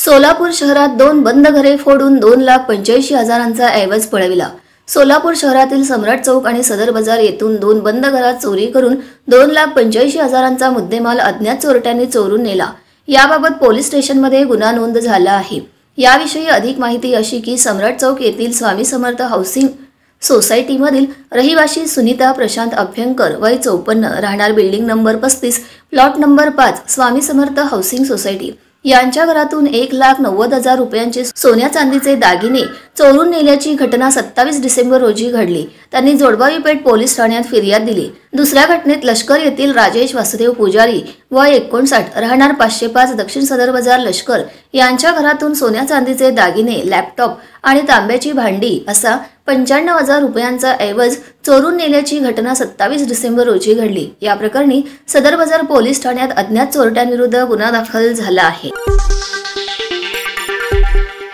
सोलापूर शहरात दोन बंद घरे फोडून 2,85,000चा ऐवज पळविला। सोलापूर शहरातील सम्राट चौक आणि सदर बाजार येथून दोन बंद घरात चोरी करून 2,85,000चा मुद्देमाल अज्ञात चोरट्यांनी चोरून नेला। याबाबत पोलीस स्टेशनमध्ये गुन्हा नोंद झाला आहे। याविषयी अधिक माहिती अशी की सम्राट चौक येथील स्वामी समर्थ हाऊसिंग सोसायटीमधील रहिवासी सुनीता प्रशांत अभ्यंकर वय 54 राहणार building number 35 plot number 5 Swami Samarth housing society यांच्या घरातून 1,90,000 रुपयांचे सोन्या चांदीचे दागिने चोरून नेल्याची घटना 27 डिसेंबर रोजी घडली। त्यांनी जोडबावी पेठ पोलीस ठाण्यात फिर्याद दिली। दुसऱ्या घटनेत लष्कर येथील राजेश वासुदेव पुजारी वय 59 राहणार 505 दक्षिण सदर बाजार लष्कर यांच्या घरातून सोन्या चांदीचे दागिने लॅपटॉप आणि तांब्याची भांडी असा 95,000 रुपयांचा ऐवज चोरून नेल्याची घटना 27 डिसेंबर रोजी घडली। या प्रकरणी सदर बाजार पोलीस ठाण्यात अज्ञात चोरट्यांविरुद्ध गुन्हा दाखल झाला आहे।